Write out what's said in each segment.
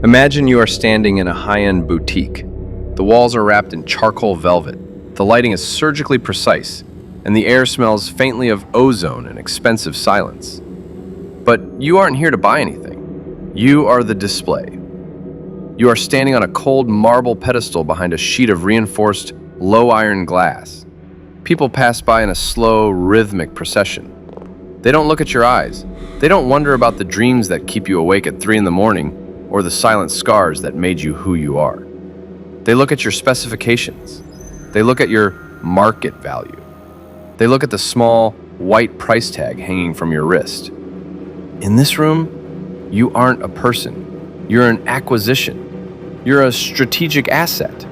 Imagine you are standing in a high-end boutique. The walls are wrapped in charcoal velvet, the lighting is surgically precise, and the air smells faintly of ozone and expensive silence. But you aren't here to buy anything. You are the display. You are standing on a cold marble pedestal behind a sheet of reinforced low-iron glass. People pass by in a slow, rhythmic procession. They don't look at your eyes. They don't wonder about the dreams that keep you awake at 3 in the morning or the silent scars that made you who you are. They look at your specifications. They look at your market value. They look at the small, white price tag hanging from your wrist. In this room, you aren't a person. You're an acquisition. You're a strategic asset.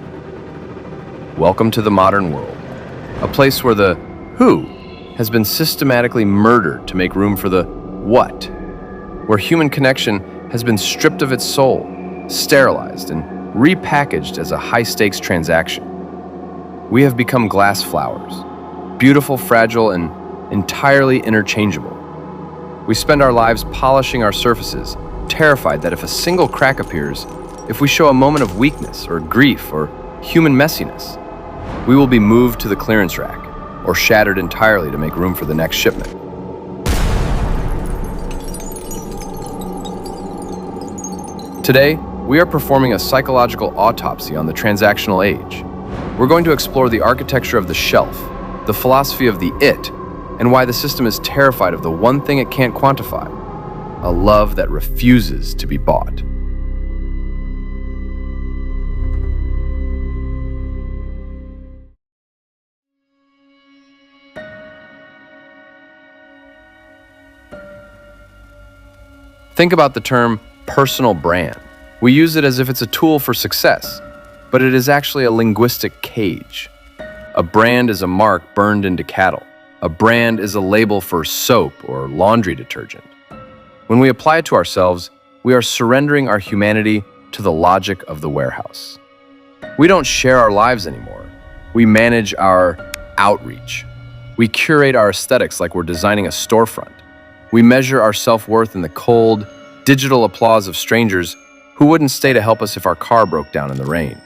Welcome to the modern world, a place where the who has been systematically murdered to make room for the what, where human connection has been stripped of its soul, sterilized, and repackaged as a high-stakes transaction. We have become glass flowers, beautiful, fragile, and entirely interchangeable. We spend our lives polishing our surfaces, terrified that if a single crack appears, if we show a moment of weakness or grief or human messiness, we will be moved to the clearance rack or shattered entirely to make room for the next shipment. Today, we are performing a psychological autopsy on the transactional age. We're going to explore the architecture of the shelf, the philosophy of the it, and why the system is terrified of the one thing it can't quantify, a love that refuses to be bought. Think about the term personal brand. We use it as if it's a tool for success, but it is actually a linguistic cage. A brand is a mark burned into cattle. A brand is a label for soap or laundry detergent. When we apply it to ourselves, we are surrendering our humanity to the logic of the warehouse. We don't share our lives anymore. We manage our outreach. We curate our aesthetics like we're designing a storefront. We measure our self-worth in the cold, digital applause of strangers who wouldn't stay to help us if our car broke down in the rain.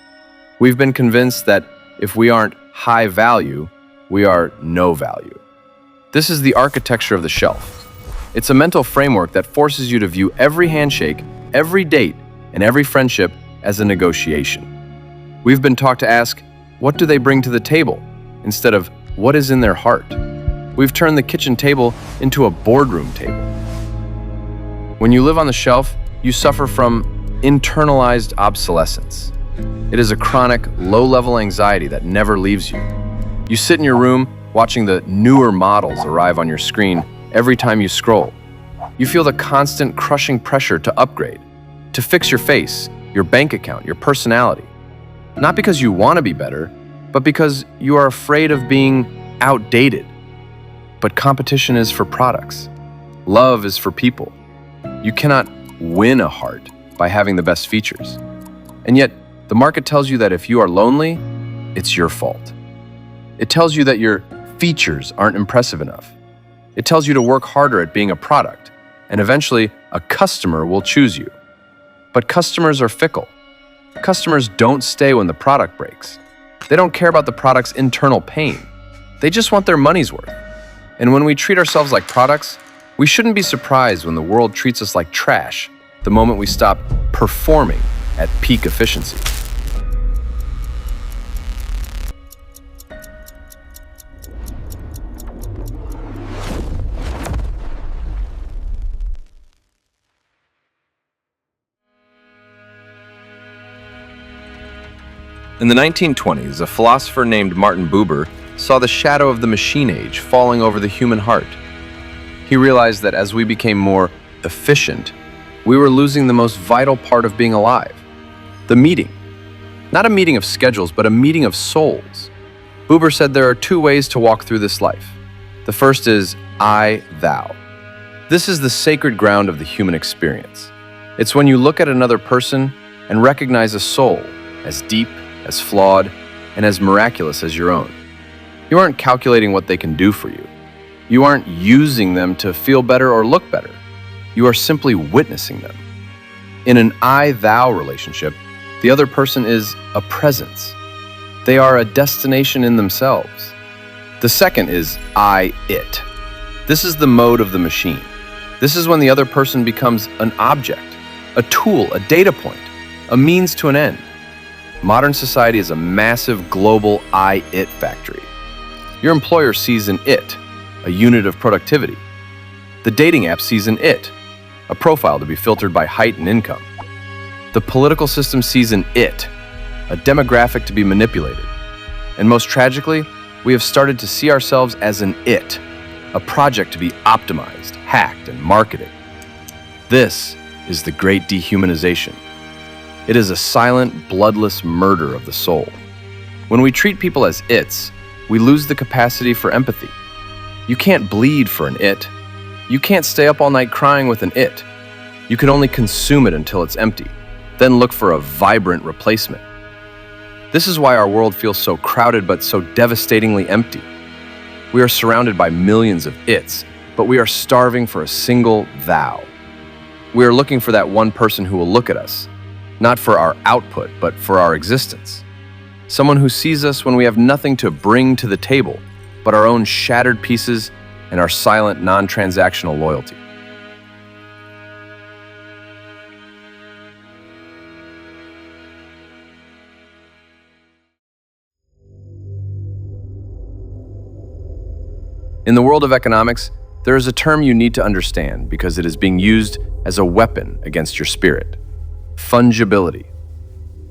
We've been convinced that if we aren't high value, we are no value. This is the architecture of the shelf. It's a mental framework that forces you to view every handshake, every date, and every friendship as a negotiation. We've been taught to ask, what do they bring to the table, instead of what is in their heart? We've turned the kitchen table into a boardroom table. When you live on the shelf, you suffer from internalized obsolescence. It is a chronic, low-level anxiety that never leaves you. You sit in your room watching the newer models arrive on your screen every time you scroll. You feel the constant crushing pressure to upgrade, to fix your face, your bank account, your personality. Not because you want to be better, but because you are afraid of being outdated. But competition is for products. Love is for people. You cannot win a heart by having the best features. And yet, the market tells you that if you are lonely, it's your fault. It tells you that your features aren't impressive enough. It tells you to work harder at being a product, and eventually, a customer will choose you. But customers are fickle. Customers don't stay when the product breaks. They don't care about the product's internal pain. They just want their money's worth. And when we treat ourselves like products, we shouldn't be surprised when the world treats us like trash the moment we stop performing at peak efficiency. In the 1920s, a philosopher named Martin Buber saw the shadow of the machine age falling over the human heart. He realized that as we became more efficient, we were losing the most vital part of being alive, the meeting. Not a meeting of schedules, but a meeting of souls. Buber said there are 2 ways to walk through this life. The first is I, thou. This is the sacred ground of the human experience. It's when you look at another person and recognize a soul as deep, as flawed, and as miraculous as your own. You aren't calculating what they can do for you. You aren't using them to feel better or look better. You are simply witnessing them. In an I-thou relationship, the other person is a presence. They are a destination in themselves. The second is I-it. This is the mode of the machine. This is when the other person becomes an object, a tool, a data point, a means to an end. Modern society is a massive global I-it factory. Your employer sees an it, a unit of productivity. The dating app sees an it, a profile to be filtered by height and income. The political system sees an it, a demographic to be manipulated. And most tragically, we have started to see ourselves as an it, a project to be optimized, hacked, and marketed. This is the great dehumanization. It is a silent, bloodless murder of the soul. When we treat people as its, we lose the capacity for empathy. You can't bleed for an it. You can't stay up all night crying with an it. You can only consume it until it's empty, then look for a vibrant replacement. This is why our world feels so crowded but so devastatingly empty. We are surrounded by millions of its, but we are starving for a single thou. We are looking for that one person who will look at us, not for our output, but for our existence. Someone who sees us when we have nothing to bring to the table, but our own shattered pieces and our silent, non-transactional loyalty. In the world of economics, there is a term you need to understand because it is being used as a weapon against your spirit. Fungibility.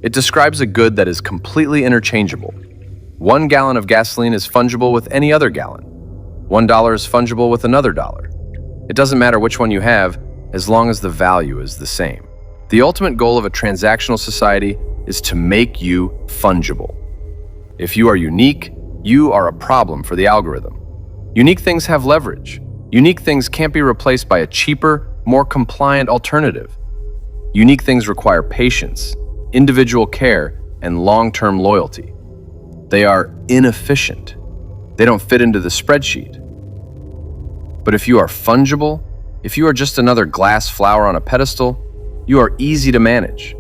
It describes a good that is completely interchangeable. 1 gallon of gasoline is fungible with any other gallon. $1 is fungible with another dollar. It doesn't matter which one you have, as long as the value is the same. The ultimate goal of a transactional society is to make you fungible. If you are unique, you are a problem for the algorithm. Unique things have leverage. Unique things can't be replaced by a cheaper, more compliant alternative. Unique things require patience, individual care, and long-term loyalty. They are inefficient. They don't fit into the spreadsheet. But if you are fungible, if you are just another glass flower on a pedestal, you are easy to manage.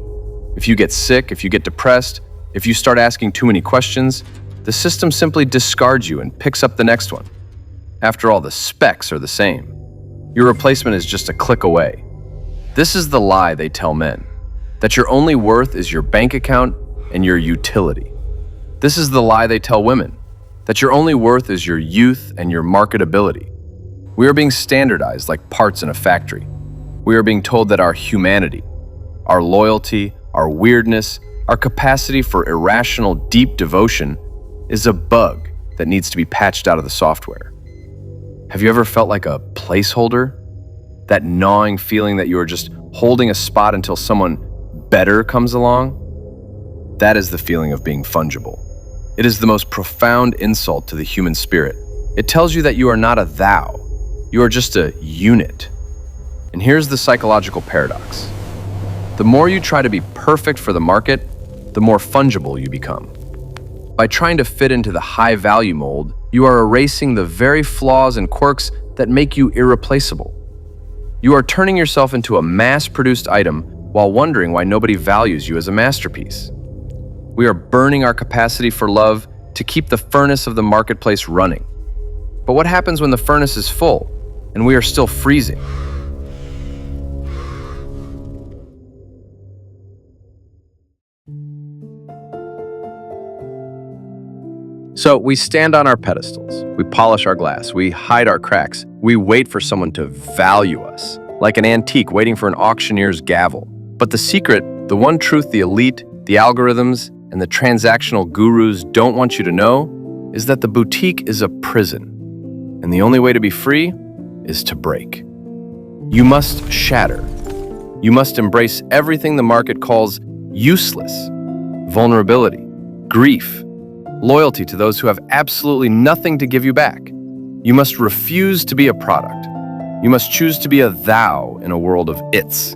If you get sick, if you get depressed, if you start asking too many questions, the system simply discards you and picks up the next one. After all, the specs are the same. Your replacement is just a click away. This is the lie they tell men, that your only worth is your bank account and your utility. This is the lie they tell women, that your only worth is your youth and your marketability. We are being standardized like parts in a factory. We are being told that our humanity, our loyalty, our weirdness, our capacity for irrational, deep devotion is a bug that needs to be patched out of the software. Have you ever felt like a placeholder? That gnawing feeling that you are just holding a spot until someone better comes along? That is the feeling of being fungible. It is the most profound insult to the human spirit. It tells you that you are not a thou. You are just a unit. And here's the psychological paradox. The more you try to be perfect for the market, the more fungible you become. By trying to fit into the high-value mold, you are erasing the very flaws and quirks that make you irreplaceable. You are turning yourself into a mass-produced item while wondering why nobody values you as a masterpiece. We are burning our capacity for love to keep the furnace of the marketplace running. But what happens when the furnace is full and we are still freezing? So we stand on our pedestals, we polish our glass, we hide our cracks, we wait for someone to value us, like an antique waiting for an auctioneer's gavel. But the secret, the one truth the elite, the algorithms, and the transactional gurus don't want you to know is that the boutique is a prison, and the only way to be free is to break. You must shatter. You must embrace everything the market calls useless: vulnerability, grief, loyalty to those who have absolutely nothing to give you back. You must refuse to be a product. You must choose to be a thou in a world of its.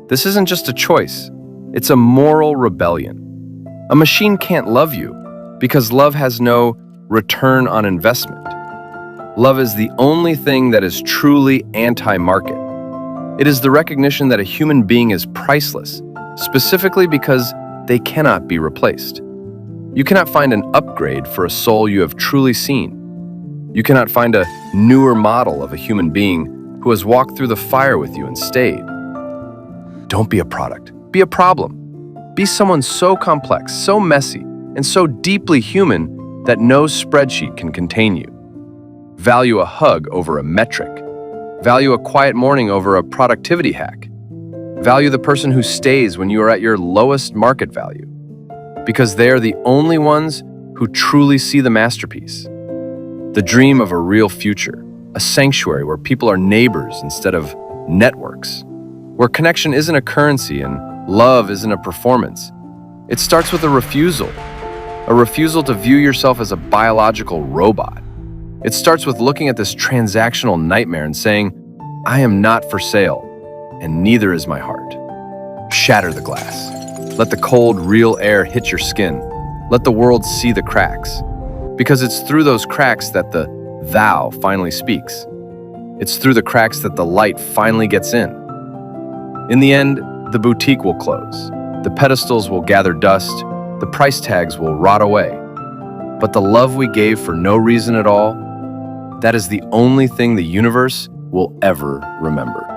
This isn't just a choice, it's a moral rebellion. A machine can't love you because love has no return on investment. Love is the only thing that is truly anti-market. It is the recognition that a human being is priceless, specifically because they cannot be replaced. You cannot find an upgrade for a soul you have truly seen. You cannot find a newer model of a human being who has walked through the fire with you and stayed. Don't be a product. Be a problem. Be someone so complex, so messy, and so deeply human that no spreadsheet can contain you. Value a hug over a metric. Value a quiet morning over a productivity hack. Value the person who stays when you are at your lowest market value, because they are the only ones who truly see the masterpiece. The dream of a real future, a sanctuary where people are neighbors instead of networks, where connection isn't a currency and love isn't a performance. It starts with a refusal to view yourself as a biological robot. It starts with looking at this transactional nightmare and saying, I am not for sale, and neither is my heart. Shatter the glass. Let the cold, real air hit your skin. Let the world see the cracks. Because it's through those cracks that the thou finally speaks. It's through the cracks that the light finally gets in. In the end, the boutique will close. The pedestals will gather dust. The price tags will rot away. But the love we gave for no reason at all, that is the only thing the universe will ever remember.